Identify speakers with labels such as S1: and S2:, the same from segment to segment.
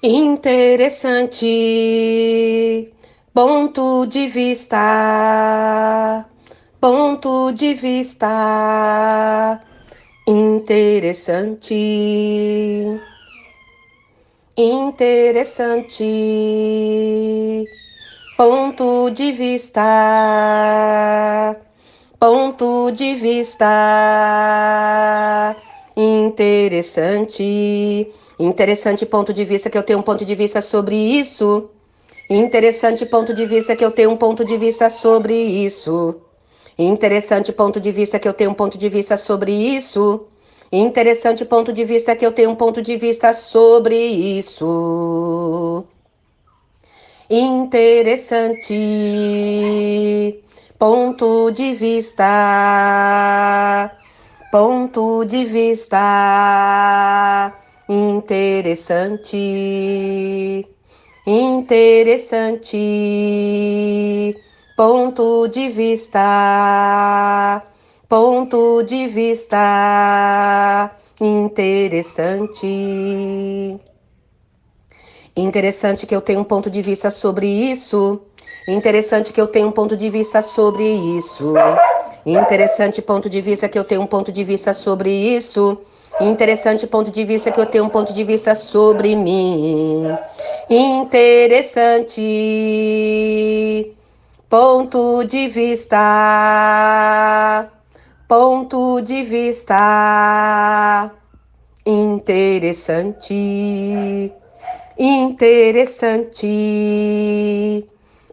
S1: Interessante ponto de vista, ponto de vista. Interessante, interessante ponto de vista, ponto de vista. Interessante, interessante ponto de vista que eu tenho um ponto de vista sobre isso. Interessante ponto de vista que eu tenho um ponto de vista sobre isso. Interessante ponto de vista que eu tenho um ponto de vista sobre isso. Interessante ponto de vista que eu tenho um ponto de vista sobre isso. Interessante ponto de vista. Ponto de vista. Interessante. Interessante ponto de vista. Ponto de vista. Interessante. Interessante que eu tenho um ponto de vista sobre isso. Interessante que eu tenho um ponto de vista sobre isso. Interessante ponto de vista que eu tenho um ponto de vista sobre isso. Interessante ponto de vista que eu tenho um ponto de vista sobre mim. Interessante ponto de vista. Ponto de vista. Interessante. Interessante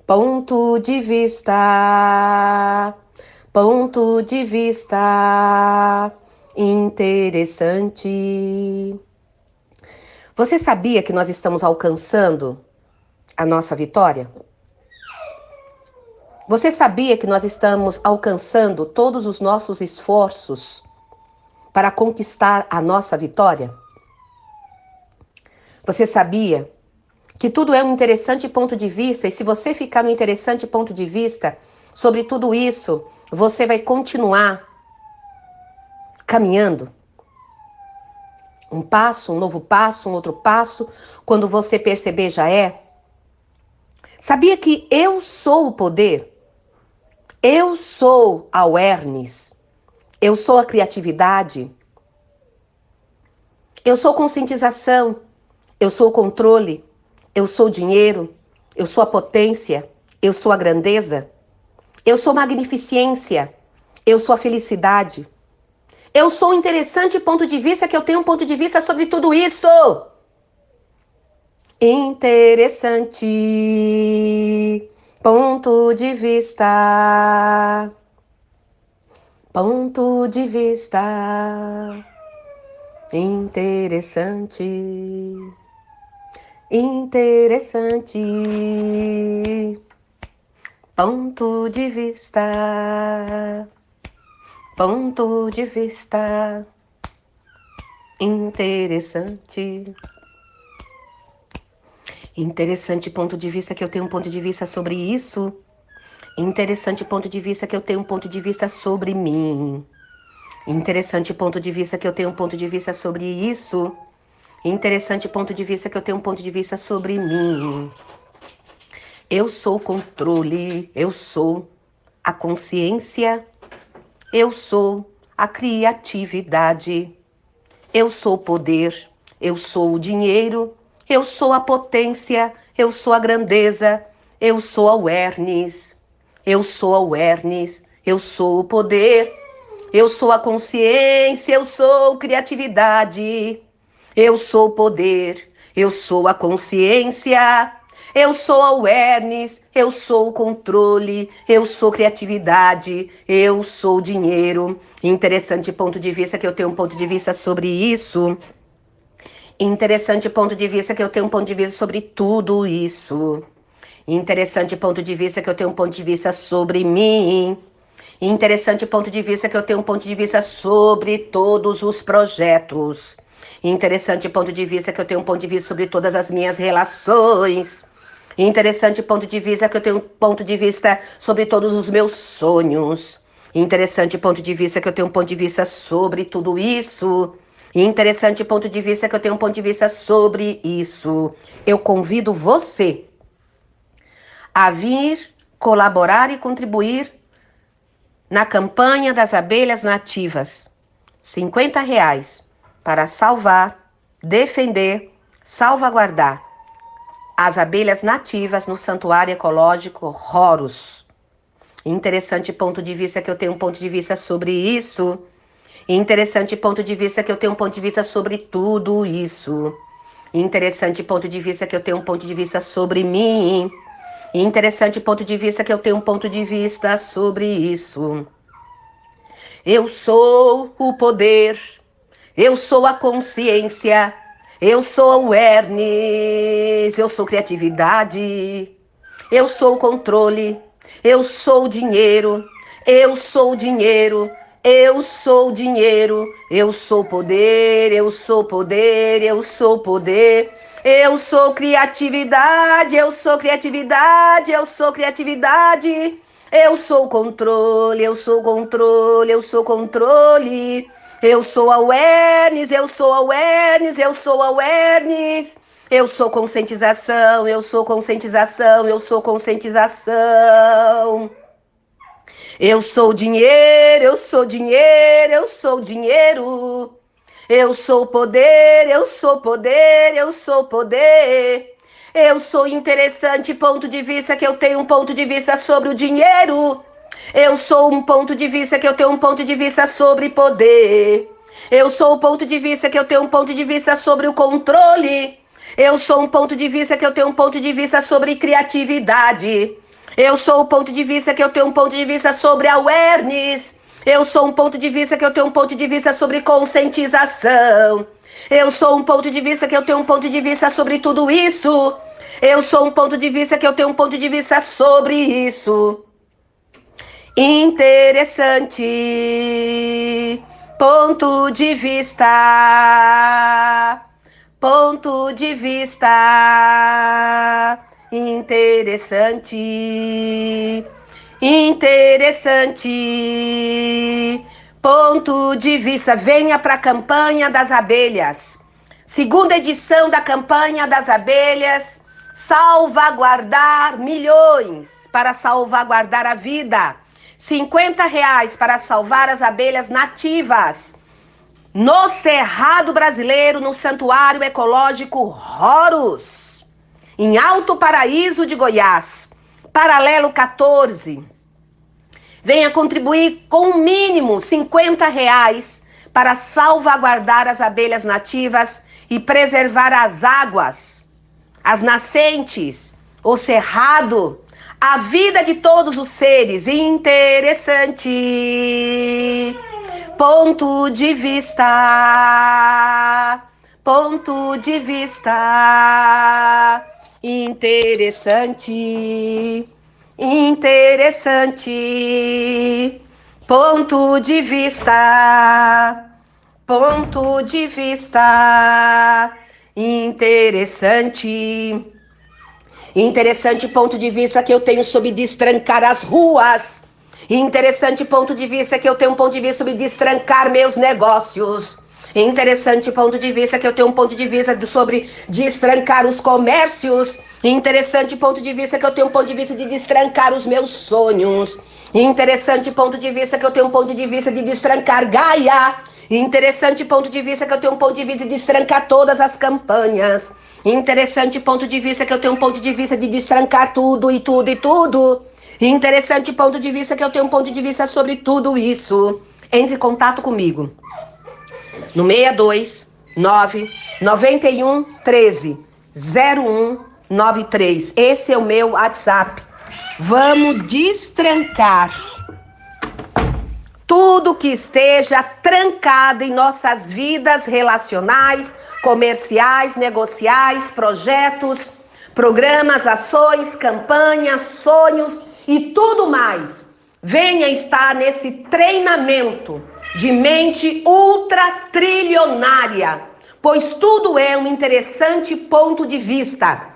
S1: ponto de vista, ponto de vista interessante. Você sabia que nós estamos alcançando a nossa vitória? Você sabia que nós estamos alcançando todos os nossos esforços para conquistar a nossa vitória? Você sabia que tudo é um interessante ponto de vista, e se você ficar no interessante ponto de vista sobre tudo isso, você vai continuar caminhando. Um passo, um novo passo, um outro passo, quando você perceber já é. Sabia que eu sou o poder? Eu sou a awareness. Eu sou a criatividade. Eu sou conscientização. Eu sou o controle. Eu sou o dinheiro. Eu sou a potência. Eu sou a grandeza. Eu sou magnificência. Eu sou a felicidade. Eu sou um interessante ponto de vista que eu tenho um ponto de vista sobre tudo isso. Interessante ponto de vista. Ponto de vista. Interessante. Interessante ponto de vista. Ponto de vista interessante. Interessante ponto de vista que eu tenho um ponto de vista sobre isso. Interessante ponto de vista que eu tenho um ponto de vista sobre mim. Interessante ponto de vista que eu tenho um ponto de vista sobre isso. Interessante ponto de vista que eu tenho um ponto de vista sobre mim. Eu sou o controle, eu sou a consciência, eu sou a criatividade. Eu sou o poder, eu sou o dinheiro, eu sou a potência, eu sou a grandeza, eu sou a awareness, eu sou a awareness, eu sou o poder, eu sou a consciência, eu sou criatividade, eu sou o poder, eu sou a consciência, eu sou a awareness, eu sou o controle, eu sou criatividade, eu sou dinheiro. Interessante ponto de vista que eu tenho um ponto de vista sobre isso. Interessante ponto de vista que eu tenho um ponto de vista sobre tudo isso. Interessante ponto de vista que eu tenho um ponto de vista sobre mim. Interessante ponto de vista que eu tenho um ponto de vista sobre todos os projetos. Interessante ponto de vista que eu tenho um ponto de vista sobre todas as minhas relações. Interessante ponto de vista que eu tenho um ponto de vista sobre todos os meus sonhos. Interessante ponto de vista que eu tenho um ponto de vista sobre tudo isso. Interessante ponto de vista que eu tenho um ponto de vista sobre isso. Eu convido você a vir colaborar e contribuir na campanha das abelhas nativas. R$ 50 para salvar, defender, salvaguardar as abelhas nativas no Santuário Ecológico Horus. Interessante ponto de vista que eu tenho um ponto de vista sobre isso. Interessante ponto de vista que eu tenho um ponto de vista sobre tudo isso. Interessante ponto de vista que eu tenho um ponto de vista sobre mim. Interessante ponto de vista que eu tenho um ponto de vista sobre isso. Eu sou o poder, eu sou a consciência, eu sou awareness, eu sou criatividade, eu sou o controle, eu sou o dinheiro, eu sou o dinheiro, eu sou o dinheiro, eu sou poder, eu sou poder, eu sou poder, eu sou criatividade, eu sou criatividade, eu sou criatividade, eu sou controle, eu sou controle, eu sou controle, eu sou awareness, eu sou awareness, eu sou awareness. Eu sou conscientização, eu sou conscientização, eu sou conscientização. Eu sou dinheiro, eu sou dinheiro, eu sou dinheiro. Eu sou poder, eu sou poder, eu sou poder. Eu sou interessante ponto de vista que eu tenho um ponto de vista sobre o dinheiro. Eu sou um ponto de vista que eu tenho um ponto de vista sobre poder. Eu sou o ponto de vista que eu tenho um ponto de vista sobre o controle. Eu sou um ponto de vista que eu tenho um ponto de vista sobre criatividade. Eu sou o ponto de vista que eu tenho um ponto de vista sobre awareness. Eu sou um ponto de vista que eu tenho um ponto de vista sobre conscientização. Eu sou um ponto de vista que eu tenho um ponto de vista sobre tudo isso. Eu sou um ponto de vista que eu tenho um ponto de vista sobre isso. Interessante. Ponto de vista. Ponto de vista. Interessante. Interessante. Ponto de vista. Venha para a campanha das abelhas. Segunda edição da campanha das abelhas. Salvaguardar milhões para salvaguardar a vida. R$ 50 para salvar as abelhas nativas. No Cerrado Brasileiro, no Santuário Ecológico Horus, em Alto Paraíso de Goiás, paralelo 14. Venha contribuir com o mínimo R$ 50 para salvaguardar as abelhas nativas e preservar as águas, as nascentes, o cerrado, a vida de todos os seres. Interessante. Ponto de vista. Ponto de vista. Interessante. Interessante. Ponto de vista. Ponto de vista. Interessante. Interessante ponto de vista que eu tenho sobre destrancar as ruas. Interessante ponto de vista que eu tenho um ponto de vista sobre destrancar meus negócios. Interessante ponto de vista que eu tenho um ponto de vista sobre destrancar os comércios. Interessante ponto de vista que eu tenho um ponto de vista de destrancar os meus sonhos. Interessante ponto de vista que eu tenho um ponto de vista de destrancar Gaia. Interessante ponto de vista que eu tenho um ponto de vista de destrancar todas as campanhas. Interessante ponto de vista que eu tenho um ponto de vista de destrancar tudo e tudo e tudo. Interessante ponto de vista que eu tenho um ponto de vista sobre tudo isso. Entre em contato comigo no 62 9 91 13 0193. Esse é o meu WhatsApp. Vamos destrancar tudo que esteja trancado em nossas vidas relacionais, comerciais, negociais, projetos, programas, ações, campanhas, sonhos e tudo mais. Venha estar nesse treinamento de mente ultratrilionária, pois tudo é um interessante ponto de vista.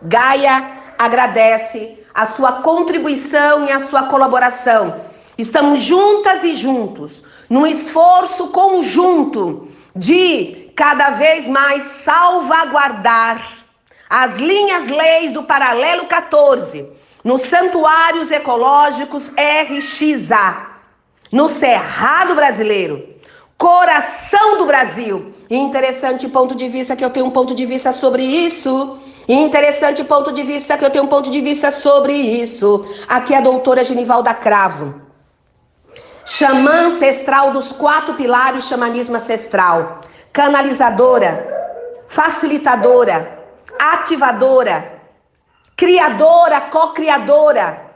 S1: Gaia agradece a sua contribuição e a sua colaboração. Estamos juntas e juntos, num esforço conjunto de cada vez mais salvaguardar as linhas-leis do paralelo 14 nos santuários ecológicos RXA, no Cerrado Brasileiro, coração do Brasil. Interessante ponto de vista que eu tenho um ponto de vista sobre isso. Interessante ponto de vista que eu tenho um ponto de vista sobre isso. Aqui é a doutora Genivalda Cravo, xamã ancestral dos 4 pilares xamanismo ancestral, canalizadora, facilitadora, ativadora, criadora, co-criadora,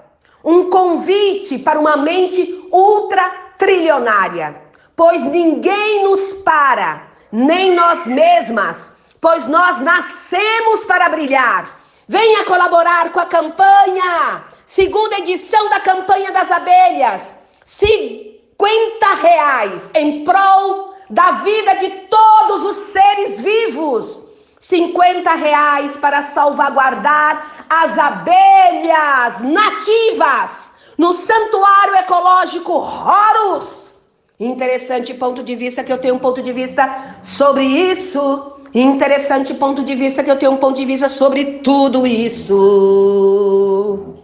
S1: um convite para uma mente ultra trilionária, pois ninguém nos para, nem nós mesmas, pois nós nascemos para brilhar. Venha colaborar com a campanha, segunda edição da campanha das abelhas, R$50 em prol da vida de todos os seres vivos. R$50 para salvaguardar as abelhas nativas no Santuário Ecológico Horus. Interessante ponto de vista que eu tenho um ponto de vista sobre isso. Interessante ponto de vista que eu tenho um ponto de vista sobre tudo isso.